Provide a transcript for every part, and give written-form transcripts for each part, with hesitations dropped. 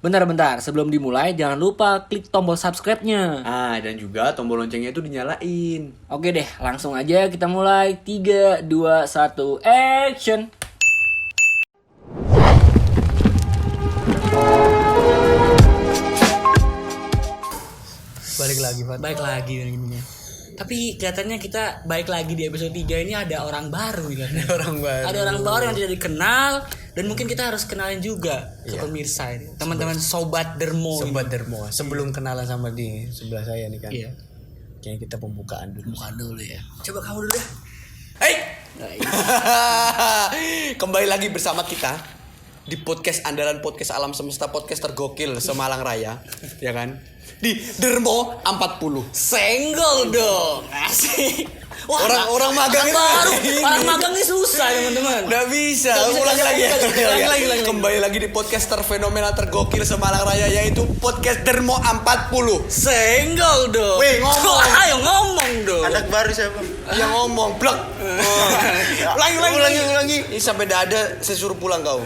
Bentar, sebelum dimulai jangan lupa klik tombol subscribe-nya. Dan juga tombol loncengnya itu dinyalain. Oke deh, langsung aja kita mulai. 3, 2, 1, action. Balik lagi, Pak. Baik lagi ininya. Tapi kelihatannya kita baik lagi di episode 3 ini ada orang baru nih kan. Ada orang baru yang tidak dikenal dan mungkin kita harus kenalin juga ke pemirsa ini. Teman-teman Sobat Dermo. Sebelum kenalan sama di sebelah saya nih kan. Iya. Kayaknya kita pembukaan dulu. Bukan dulu ya. Coba kamu dulu deh. Hey! Kembali lagi bersama kita di podcast andalan podcast alam semesta, podcast tergokil Semalang Raya, ya kan? Di Dermo 40. Senggol dong. Asik. Wah, Orang magang itu baru. Orang magang ini susah, teman-teman. Nggak bisa. Ulangi lagi. Kembali lagi di podcast terfenomenal tergokil Semalang Raya, yaitu podcast Dermo 40. Senggol dong. Weh, ngomong. Ayo ngomong dong. Anak baru siapa? Yang ngomong blok. Ulangi. Ini sampai dada saya suruh pulang kau.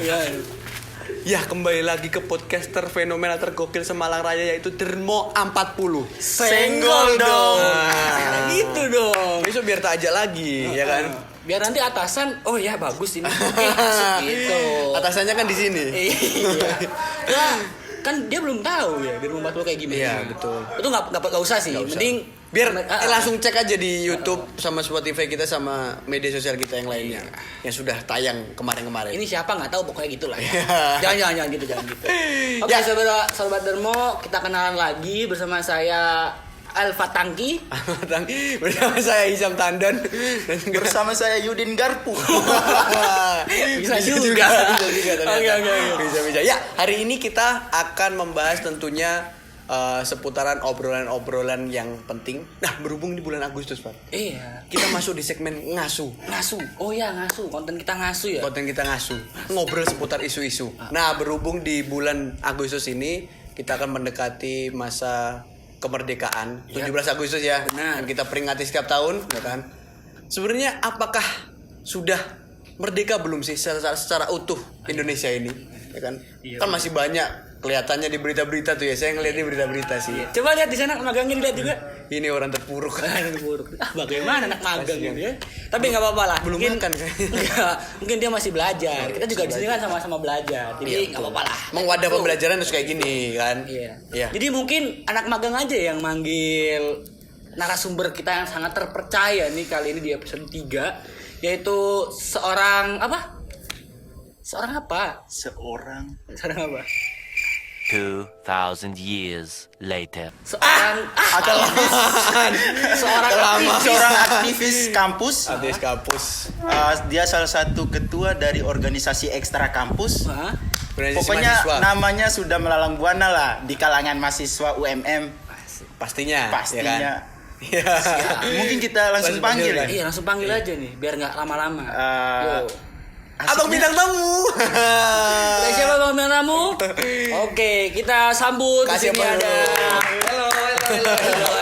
Ya, kembali lagi ke podcast terfenomenal tergokil Semalang Raya, yaitu Dermo 40. Senggol dong. Gitu dong. Besok biar tak ajak lagi, ya kan? Biar nanti atasan, oh ya bagus ini. Gitu. Atasannya kan di sini. Iya. Nah, kan dia belum tahu ya di rumah tuh kayak gimana. Iya, betul. Itu nggak usah sih. Nggak usah. Mending Biar langsung cek aja di YouTube sama Spotify kita sama media sosial kita yang lainnya yang sudah tayang kemarin-kemarin. ini siapa nggak tahu, pokoknya gitulah ya. Iya. jangan gitu. Oke, sobat Dermo, kita kenalan lagi bersama saya Alfa Tangki. Bersama saya Hisham Tandan dan Bersama saya Yudin Garpu. Bisa juga. Oke. Bisa. Ya, hari ini kita akan membahas tentunya seputaran obrolan-obrolan yang penting. Nah, berhubung di bulan Agustus, Pak. Iya. Kita masuk di segmen ngasuh. Oh ya, ngasuh. Konten kita ngasuh ya. Konten kita ngasuh. Ngobrol seputar isu-isu. Nah, berhubung di bulan Agustus ini kita akan mendekati masa kemerdekaan 17 Agustus ya. Benar. Yang kita peringati setiap tahun, ya kan? Sebenarnya apakah sudah merdeka belum sih secara utuh Indonesia ini, ya kan? Iya, Kan masih banyak kelihatannya di berita-berita tuh ya. Saya ngeliat di berita-berita sih. Coba lihat di sana magangnya, dilihat juga. Ini orang terpuruk. Bagaimana anak magang ya? Tapi nggak apa-apa lah. Belum mungkin, makan kan? mungkin dia masih belajar. Kita juga di sini kan sama-sama belajar. Jadi nggak apa-apa lah. Wadah pembelajaran harus kayak gini kan? Iya. Jadi mungkin anak magang aja yang manggil narasumber kita yang sangat terpercaya nih kali ini di episode 3, yaitu seorang apa? Seorang apa? Seorang 2,000 years later. Seorang seorang aktivis kampus. Adis kampus. Dia salah satu ketua dari organisasi ekstra kampus. Hah? Organisasi Pokoknya mahasiswa. namanya sudah melalang buana lah di kalangan mahasiswa UMM. Pastinya. Pastinya. Ya kan? Iya. Mungkin kita langsung panggil ya. Iya, langsung panggil aja nih biar nggak lama-lama. Eh, Yo. Abang bintang tamu. Udah siapa bang bintang tamu? Oke, kita sambut. Kasih Di sini apa ada. dulu? Halo.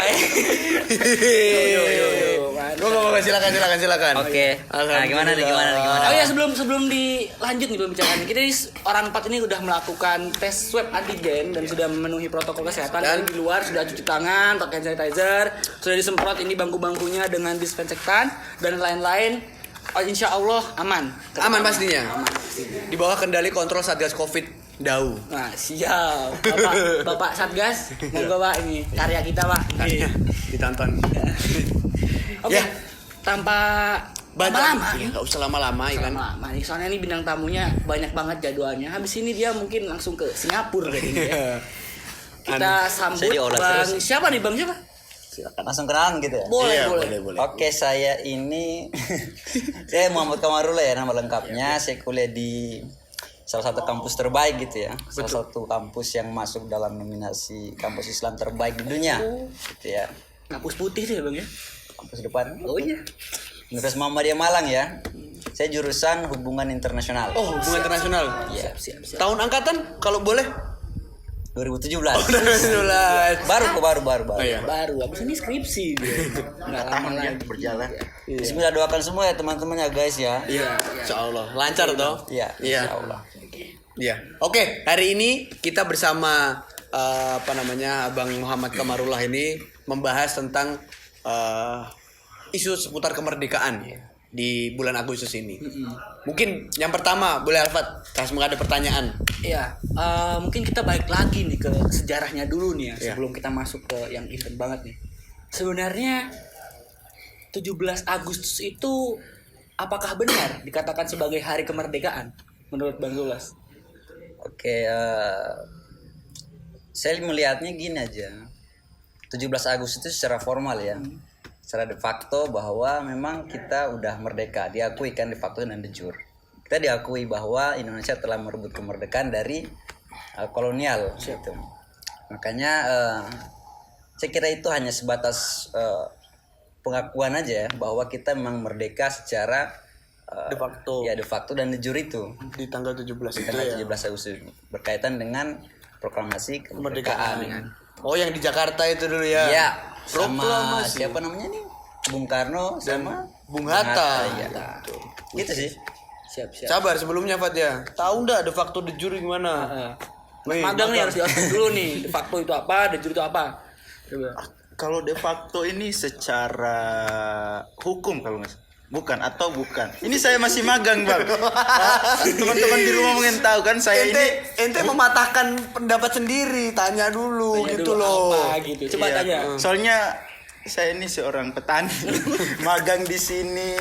Go, silakan. Oke. Nah, gimana nih? Oh ya, sebelum dilanjut nih pembicaraan kita ini, orang 4 ini sudah melakukan tes swab antigen dan sudah memenuhi protokol kesehatan. Dan di luar sudah cuci tangan, pakai hand sanitizer, sudah disemprot ini bangku-bangkunya dengan disinfektan dan lain-lain. Oh, insya Allah aman. Aman pastinya. Di bawah kendali kontrol Satgas Covid Dau. Nah, siap. Bapak Satgas, monggo Pak, ini karya kita Pak. Ditonton. Oke. Ya. Tanpa Lama-lama. Ya, nggak usah lama-lama ya kan. Lama-lama nih, soalnya ini bintang tamunya banyak banget jadwalnya. Habis ini dia mungkin langsung ke Singapura kayaknya ya. Kita sambut Saya diolah Bang terus. siapa nih Bang siapa? Silakan langsung kenalan gitu ya. Boleh. Oke, saya ini saya Muhammad Kamarula ya nama lengkapnya. Saya kuliah di salah satu kampus terbaik gitu ya. Salah satu kampus yang masuk dalam nominasi kampus Islam terbaik di dunia. Gitu ya. Kampus putih tuh ya Bang ya. Kampus depan. Oh iya. Universitas Muhammadiyah Malang ya. Saya jurusan hubungan internasional. Oh, hubungan internasional. Iya. Siap. Tahun angkatan kalau boleh. 2017. 2017. Baru. Oh iya. Baru habis ini skripsi dia. Enggak lama Tangan dia lagi. berjalan. Bismillah, doakan semua ya teman-teman ya guys ya. Iya, insyaallah. Lancar toh? Iya, Iya. insyaallah. Iya. Oke, hari ini kita bersama Abang Muhammad Kamarullah ini membahas tentang isu seputar kemerdekaan di bulan Agustus ini. Mungkin yang pertama boleh Alfat, langsung ada pertanyaan. Iya, mungkin kita balik lagi nih ke sejarahnya dulu nih ya, Iya. sebelum kita masuk ke yang event banget nih. Sebenarnya 17 Agustus itu apakah benar dikatakan sebagai hari kemerdekaan menurut Bang Zulas? Oke, saya melihatnya gini aja. 17 Agustus itu secara formal ya. Secara de facto bahwa memang kita udah merdeka, diakui kan de facto dan de jure. Kita diakui bahwa Indonesia telah merebut kemerdekaan dari kolonial gitu. Makanya saya kira itu hanya sebatas pengakuan aja ya, bahwa kita memang merdeka secara De facto. Ya de facto dan de jure itu. Di tanggal 17 itu Tanggal ya. 17 Agustus berkaitan dengan proklamasi kemerdekaan. Oh, yang di Jakarta itu dulu ya. Iya, sama Proklamasi. siapa namanya nih? Bung Karno sama Bung Hatta. Iya. Gitu sih. Siap. Sabar sebelumnya Fat ya. Tahu ndak de facto de jure gimana? Nih, Magang nih magang. harus diatur dulu nih, de facto itu apa, de jure itu apa. Coba. Kalau de facto ini secara hukum kalau nggak salah. Bukan atau bukan. Ini saya masih magang, Bang. Teman-teman di rumah mungkin tahu kan saya Ente mematahkan pendapat sendiri, tanya dulu Tanya gitu dulu loh. apa gitu. Coba Iya. tanya. Soalnya saya ini seorang petani, magang di sini,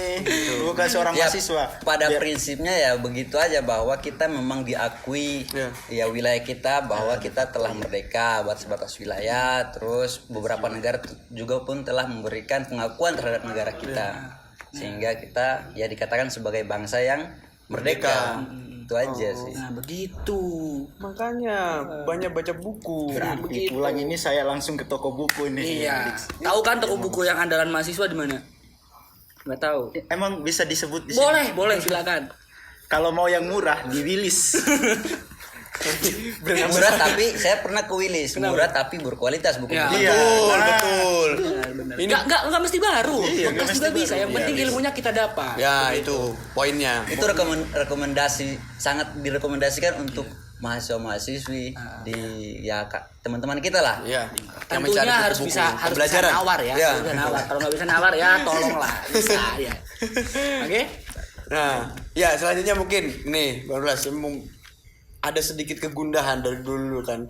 bukan seorang Ya, mahasiswa. pada prinsipnya ya begitu aja bahwa kita memang diakui Iya. ya wilayah kita bahwa kita telah merdeka batas-batas wilayah, terus beberapa negara juga pun telah memberikan pengakuan terhadap negara kita. Sehingga kita ya dikatakan sebagai bangsa yang merdeka. Itu aja sih. Nah, begitu. Makanya banyak baca buku. Berarti pulang ini saya langsung ke toko buku ini. Iya. Tahu kan toko buku yang andalan mahasiswa di mana? Nggak tahu. Emang bisa disebut di sini? Boleh silakan. Kalau mau yang murah di Willis. Murah tapi saya pernah ke Willis, murah tapi berkualitas buku. Ya. Iya. Betul. Ini nggak mesti baru. Iya, nggak Bekas mesti juga baru. bisa. Yang Iya, penting bisa. ilmunya kita dapat. Ya, itu poinnya. Itu rekomendasi sangat direkomendasikan untuk mahasiswa-mahasiswi di ya teman-teman kita lah. Iya. Yang Tentunya mencari harus buku-buku bisa pembelajaran. nawar ya. Iya. Harus bisa nawar. Kalau nggak bisa nawar ya tolonglah. Bisa ya. Oke. Nah, ya selanjutnya mungkin nih, Bang Rulas, ada sedikit kegundahan dari dulu kan.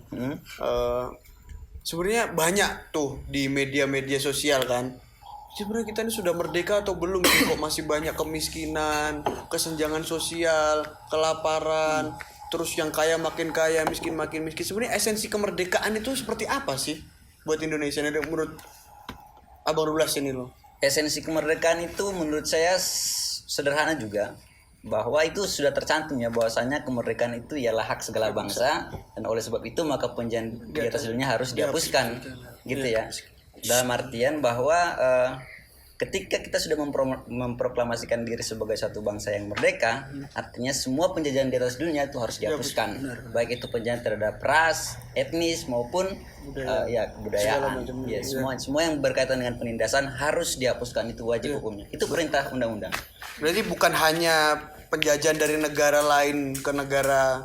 Sebenarnya banyak tuh di media-media sosial kan. Sebenarnya kita ini sudah merdeka atau belum sih? Kok masih banyak kemiskinan, kesenjangan sosial, kelaparan, terus yang kaya makin kaya, miskin makin miskin. Sebenarnya esensi kemerdekaan itu seperti apa sih buat Indonesia ini menurut Abang Rulas ini loh? Esensi kemerdekaan itu menurut saya sederhana juga, bahwa itu sudah tercantum ya bahwasanya kemerdekaan itu ialah hak segala bangsa dan oleh sebab itu maka penjajah di atas dunia harus dihapuskan gitu ya. Dalam artian bahwa ketika kita sudah memproklamasikan diri sebagai satu bangsa yang merdeka, artinya semua penjajahan di atas dunia itu harus dihapuskan, baik itu penjajahan terhadap ras, etnis maupun ya kebudayaan. Ya, semua yang berkaitan dengan penindasan harus dihapuskan, itu wajib hukumnya. Itu perintah undang-undang. Berarti bukan hanya penjajahan dari negara lain ke negara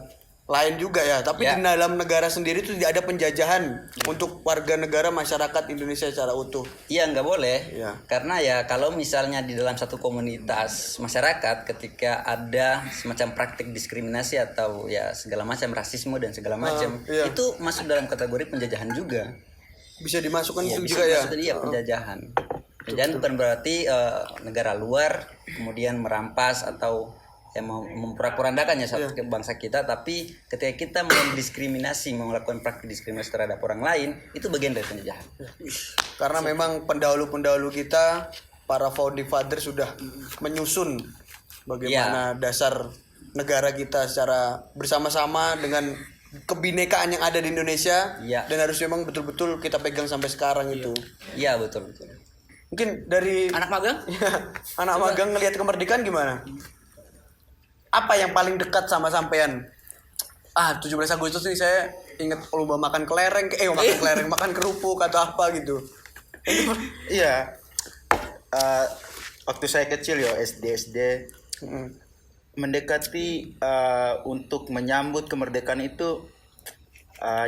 lain juga ya, tapi Ya. di dalam negara sendiri itu tidak ada penjajahan untuk warga negara masyarakat Indonesia secara utuh. Iya, nggak boleh. Iya. Karena ya kalau misalnya di dalam satu komunitas masyarakat ketika ada semacam praktik diskriminasi atau ya segala macam rasisme dan segala macam, iya. itu masuk dalam kategori penjajahan juga. Bisa dimasukkan Iya, itu bisa juga ya. masuk iya penjajahan. Penjajahan bukan berarti negara luar kemudian merampas atau yang memporak-porandakan ya satu bangsa kita, tapi ketika kita mendiskriminasi, melakukan praktik diskriminasi terhadap orang lain, itu bagian dari penjajahan. Karena memang pendahulu-pendahulu kita, para founding father sudah menyusun bagaimana dasar negara kita secara bersama-sama dengan kebinekaan yang ada di Indonesia, Iya. dan harus memang betul-betul kita pegang sampai sekarang itu. Iya, betul betul. Mungkin dari Anak magang? anak magang ngelihat kemerdekaan gimana? Apa yang paling dekat sama sampean? 17 Agustus nih saya inget lomba makan kelereng, makan kelereng, makan kerupuk atau apa gitu. Iya. Waktu saya kecil ya SD mendekati untuk menyambut kemerdekaan itu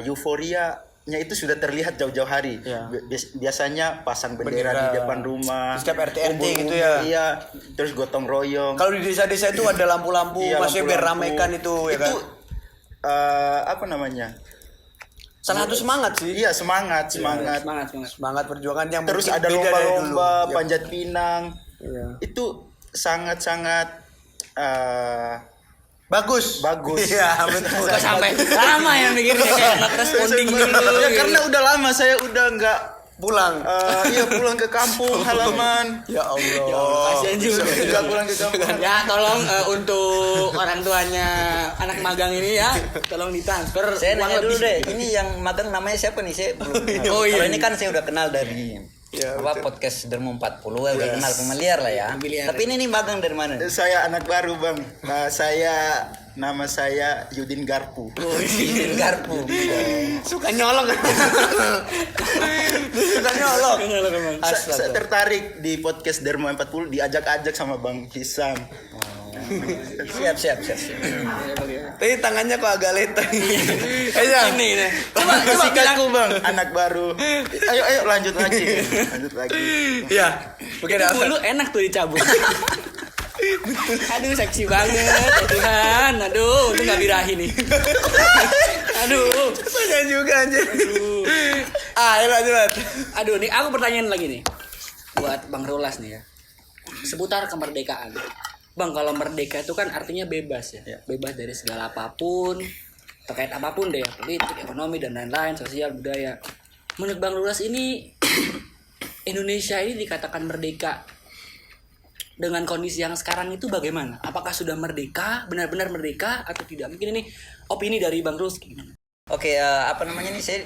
euforianya itu sudah terlihat jauh-jauh hari. Ya. Biasanya pasang bendera Bendera. di depan rumah. Di setiap RT kumpul-kumpul, gitu ya. Iya, terus gotong royong. Kalau di desa-desa itu ada lampu-lampu, Iya, maksudnya biar lampu-lampu. ramaikan itu ya kan. Apa namanya? Salah satu semangat sih. Iya, semangat. Semangat. Semangat perjuangan yang Terus mungkin ada beda dari dulu. lomba-lomba, Ya. panjat pinang. Iya. Itu sangat-sangat Bagus. bagus. Iya, betul. Kok sampai lama ya mikirnya kayak not responding dulu. Ya gitu. karena udah lama saya udah nggak Pulang. iya pulang ke kampung halaman. Ya Allah. Kasian juga. Nggak pulang ke kampung. Ya tolong untuk orang tuanya anak magang ini ya, tolong ditransfer Saya uang nanya dulu lebih. deh, ini yang magang namanya siapa nih? Saya belum kenal. Oh, iya. Kalau ini kan saya udah kenal dari Ya, podcast Dermo 40 ya, udah kenal familiar lah ya. Familiar. Tapi ini nih magang dari mana? Saya anak baru bang. Nama saya Yudin Garpu. Di Garpu. Suka nyolong. Suka nyolong. Saya tertarik di podcast Dermo 40 diajak-ajak sama Bang Hisam. Siap. Tapi tangannya kok agak letak. Ayo. Ini nih. Coba sikatku bang, anak baru. Ayo lanjut lagi. Iya. Oke dah. Bulu enak tuh dicabut. Aduh seksi banget ya Tuhan. Aduh itu gak birahi nih. Aduh. Banyak juga anjir. Ayo lanjut. Aduh nih aku pertanyaan lagi nih buat Bang Rolas nih ya, seputar kemerdekaan. Bang, kalau merdeka itu kan artinya bebas ya, bebas dari segala apapun, terkait apapun deh, politik, ekonomi dan lain-lain, sosial, budaya. Menurut Bang Rolas ini Indonesia ini dikatakan merdeka dengan kondisi yang sekarang itu bagaimana? Apakah sudah merdeka, benar-benar merdeka atau tidak? Mungkin ini opini dari Bang Rolas gimana? Oke, apa namanya nih, saya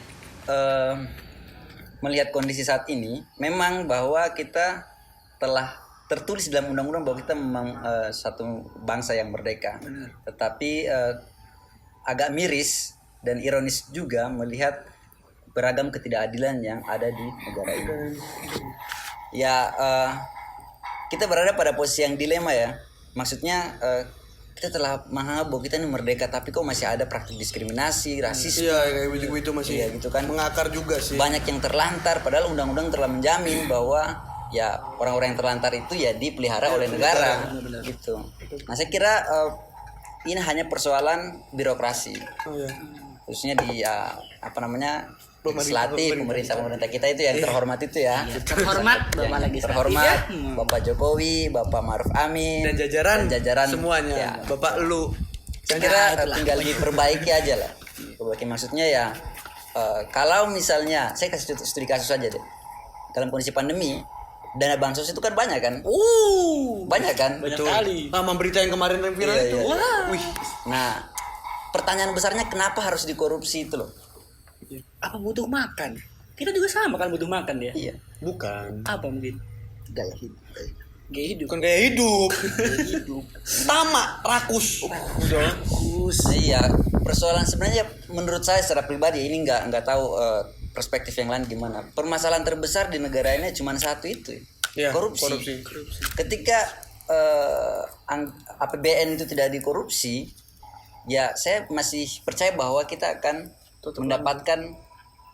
melihat kondisi saat ini, memang bahwa kita telah tertulis dalam undang-undang bahwa kita memang satu bangsa yang merdeka. Tetapi agak miris dan ironis juga melihat beragam ketidakadilan yang ada di negara ini. Ya, kita berada pada posisi yang dilema ya. Maksudnya kita telah menganggap bahwa kita ini merdeka, tapi kok masih ada praktik diskriminasi, rasisme. Iya, kayak begitu masih. Iya, gitu kan. Mengakar juga sih. Banyak yang terlantar, padahal undang-undang telah menjamin bahwa ya orang-orang yang terlantar itu ya dipelihara oleh negara gitu. Nah, saya kira ini hanya persoalan birokrasi. Oh, iya. Khususnya di apa namanya? Legislatif, pemerintah kita itu yang terhormat itu ya. Terhormat Bapak Legislatif Terhormat ya. Bapak Jokowi, Bapak Maruf Amin Dan jajaran ya. semuanya. Bapak lu. Saya kira tinggal diperbaiki aja lah. Perbaiki maksudnya ya kalau misalnya saya kasih studi kasus aja deh. Dalam kondisi pandemi dana bansos itu kan banyak kan? Banyak kan? Banyak kali. Sama berita yang kemarin yang viral Iya, itu. iya. Wah. Wih. Nah, pertanyaan besarnya kenapa harus dikorupsi itu loh? Apa butuh makan? Kita juga sama kan butuh makan ya. Iya. Bukan. Apa mungkin? Gaya hidup. Gaya hidup. Bukan gaya hidup. Sama rakus. Iya, persoalan sebenarnya menurut saya secara pribadi ini nggak tahu perspektif yang lain gimana. Permasalahan terbesar di negara ini cuma satu itu, Ya, korupsi. korupsi. Ketika APBN itu tidak dikorupsi, ya saya masih percaya bahwa kita akan mendapatkan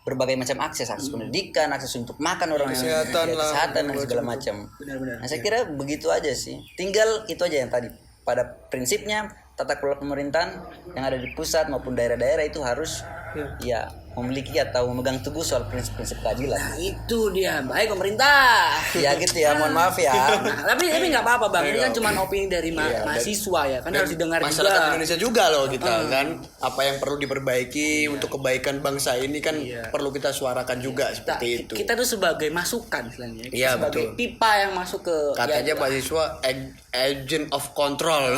berbagai macam akses pendidikan, akses untuk makan orang Kesehatan lah, kesehatan dan segala macam. Benar-benar. Nah, saya kira begitu aja sih. Tinggal itu aja yang tadi. Pada prinsipnya tata kelola pemerintahan yang ada di pusat maupun daerah-daerah itu harus ya memiliki atau memegang teguh soal prinsip-prinsip keadilan. Nah, itu dia. Baik pemerintah. Ya gitu ya, mohon maaf ya. Nah, tapi nggak apa-apa Bang. Ini kan cuma opini dari mahasiswa ya. Kan harus didengar Masyarakat juga. Indonesia juga loh kita kan. Apa yang perlu diperbaiki untuk kebaikan bangsa ini kan perlu kita suarakan juga seperti itu. Kita tuh sebagai masukan istilahnya. Kita Iya, sebagai betul. pipa yang masuk ke Katanya ya, mahasiswa agent of control.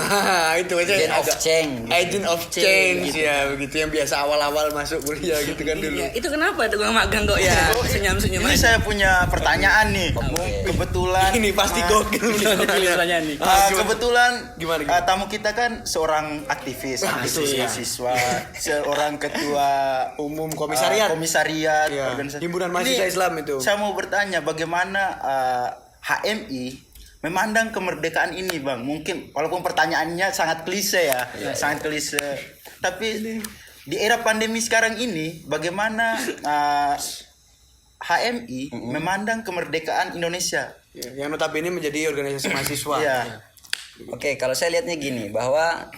Itu aja Agent of agak- change. Agent of change ya begitu yang biasa awal-awal masuk kuliah gitu kan dulu. Iya, itu kenapa tukang magang kok ya senyum-senyum Ini aja. saya punya pertanyaan nih. Kebetulan Ini pasti gokil. Pertanyaan nih. kebetulan Gimana? tamu kita kan seorang aktivis mahasiswa, seorang ketua Umum komisariat. komisariat Iya, organisasi. Himpunan Mahasiswa Ini Islam itu. Saya mau bertanya bagaimana HMI memandang kemerdekaan ini, Bang? Mungkin walaupun pertanyaannya sangat klise ya, sangat klise. Tapi di era pandemi sekarang ini, bagaimana HMI memandang kemerdekaan Indonesia? Yang notabene menjadi organisasi mahasiswa. Iya. Oke, kalau saya lihatnya gini, bahwa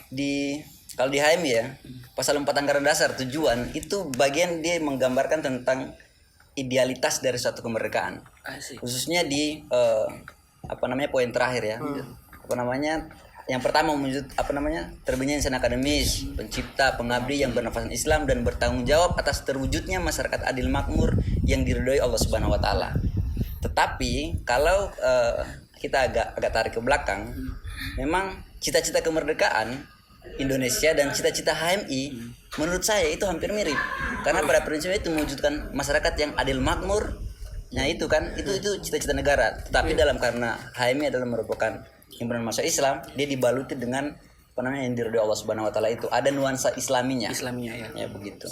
kalau di HMI ya, pasal 4 anggaran dasar tujuan itu bagian dia menggambarkan tentang idealitas dari suatu kemerdekaan. Asik. Khususnya di poin terakhir ya. Yang pertama terbitnya insan akademis, pencipta, pengabdi yang bernafas Islam dan bertanggung jawab atas terwujudnya masyarakat adil makmur yang diridhoi Allah Subhanahu wa taala. Tetapi kalau kita agak tarik ke belakang, memang cita-cita kemerdekaan Indonesia dan cita-cita HMI menurut saya itu hampir mirip. Karena pada prinsipnya itu mewujudkan masyarakat yang adil makmur. Nah, itu kan itu cita-cita negara. Tetapi karena HMI adalah merupakan himpunan mahasiswa Islam, dia dibaluti dengan yang diridhoi Allah Subhanahu wa taala itu. Ada nuansa Islaminya ya. Ya begitu.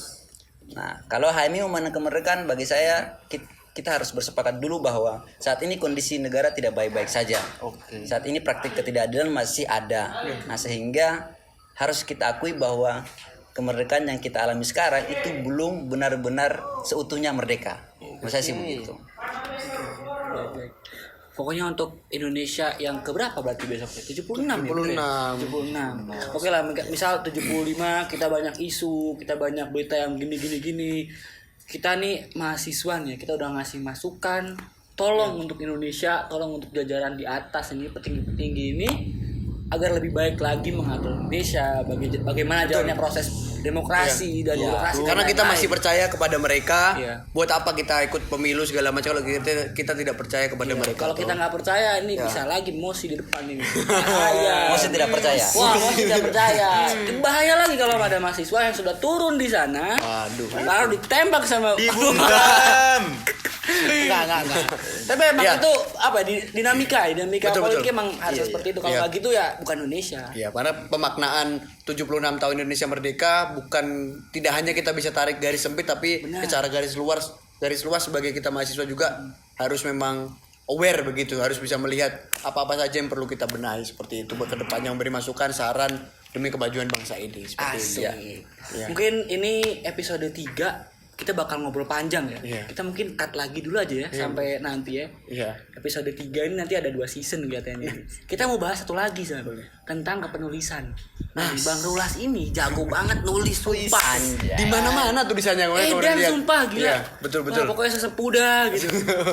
Nah, kalau HMI memandang kemerdekaan, bagi saya kita harus bersepakat dulu bahwa saat ini kondisi negara tidak baik-baik saja. Saat ini praktik ketidakadilan masih ada. Nah, sehingga harus kita akui bahwa kemerdekaan yang kita alami sekarang itu belum benar-benar seutuhnya merdeka. Menurut saya sih begitu. Pokoknya untuk Indonesia yang keberapa berarti besoknya? 76 ya? 76. Oke lah, misal 75 kita banyak isu, kita banyak berita yang gini. Kita nih mahasiswa nih, kita udah ngasih masukan. Tolong untuk Indonesia, tolong untuk jajaran di atas ini, petinggi-petinggi ini agar lebih baik lagi mengatur Indonesia, bagaimana jalannya proses demokrasi dan demokrasi. Karena kita masih percaya kepada mereka. Iya. Buat apa kita ikut pemilu segala macam kalau kita tidak percaya kepada mereka. Kalau kita nggak percaya ini bisa lagi Mosi di depan ini. Mosi tidak percaya. Wah, Mosi tidak percaya. Bahaya lagi kalau ada mahasiswa yang sudah turun di sana. Lalu ditembak sama Dibungkam. Enggak. Tapi emang itu dinamika Betul. politik emang harus seperti itu. Kalau nggak gitu ya bukan Indonesia. Ya, karena pemaknaan 76 tahun Indonesia merdeka bukan tidak hanya kita bisa tarik garis sempit, tapi secara garis luas sebagai kita mahasiswa juga harus memang aware begitu, harus bisa melihat apa-apa saja yang perlu kita benahi seperti itu buat kedepannya, memberi masukan, saran demi kemajuan bangsa ini seperti itu. Ya. Mungkin ini episode 3 kita bakal ngobrol panjang ya. Kita mungkin cut lagi dulu aja ya sampai nanti ya. Episode 3 ini nanti ada 2 season kelihatannya. Kita mau bahas satu lagi tentang kepenulisan. Nah, Bang Rulas ini jago banget nulis, sumpah. Di mana-mana tulisannya Dan sumpah gila. Iya, betul. Wah, pokoknya sesepuh dah gitu.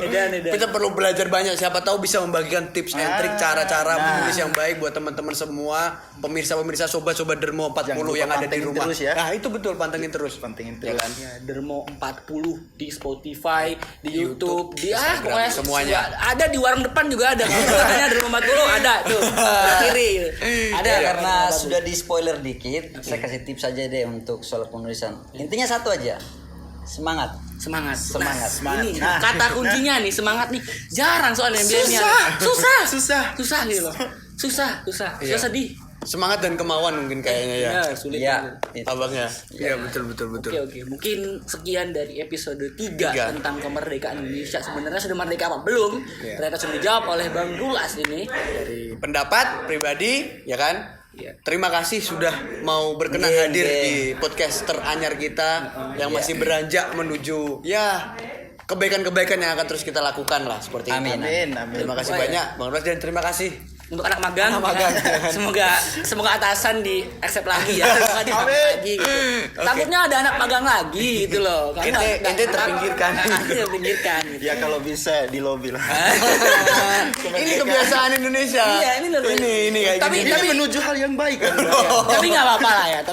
Edan. Kita perlu belajar banyak, siapa tahu bisa membagikan tips and trik, cara-cara menulis yang baik buat teman-teman semua, pemirsa-pemirsa sobat-sobat Dermo 40 yang ada di rumah. Terus ya. Nah, itu betul, pantengin terus. Ya kan? Ya, Dermo 40 di Spotify, di YouTube, di pokoknya semuanya. Ada di warung depan juga ada. Katanya Dermo 40 ada tuh. Kiri. Ada Karena sudah di spoiler dikit, saya kasih tips aja deh untuk soal penulisan. Intinya satu aja, semangat. Ini kata kuncinya nih, semangat nih. Jarang soalnya susah gitu loh. Susah sedih. Semangat dan kemauan mungkin kayaknya ya. Sulit. Ya, Abangnya. Iya, betul. Oke. Mungkin sekian dari episode 3 tentang kemerdekaan Indonesia. Sebenarnya sudah merdeka apa belum? Ternyata sudah dijawab oleh Bang Rulas ini. Dari pendapat pribadi, ya kan? Terima kasih sudah mau berkenan hadir di podcast teranyar kita yang masih beranjak menuju kebaikan-kebaikan yang akan terus kita lakukan lah seperti itu. Amin. Terima kasih banyak Bang Rulas dan terima kasih untuk anak magang. Semoga atasan di accept lagi ya. Semoga di lagi gitu. Takutnya ada anak magang lagi gitu loh. Ente terpinggirkan. Terpinggirkan gitu. Ya kalau bisa di lobby lah. Ini kebiasaan Indonesia. Iya, ini kayak tapi menuju hal yang baik kan. Tapi enggak apa-apa lah ya.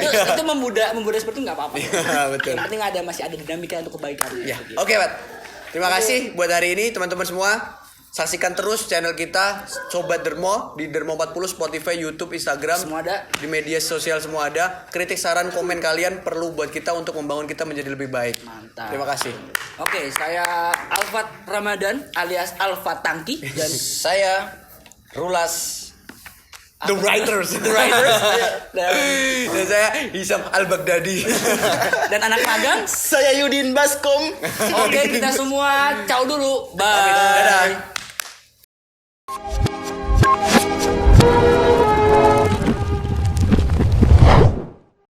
Itu memudah seperti enggak apa-apa. Betul. Yang penting masih ada dinamika untuk kebaikan. Ya. Oke, Pak. Terima kasih buat hari ini teman-teman semua. Saksikan terus channel kita Sobat Dermo di Dermo 40, Spotify, YouTube, Instagram. Semua ada. Di media sosial semua ada. Kritik, saran, komen kalian perlu buat kita untuk membangun kita menjadi lebih baik. Mantap. Terima kasih. Oke, saya Alfat Ramadan alias Alfat Tangki dan saya Rulas. The Writers. Dan saya Hisam Al-Baghdadi. Dan anak magang Saya Yudin Baskom. Oke, kita semua ciao dulu. Bye. Dadah.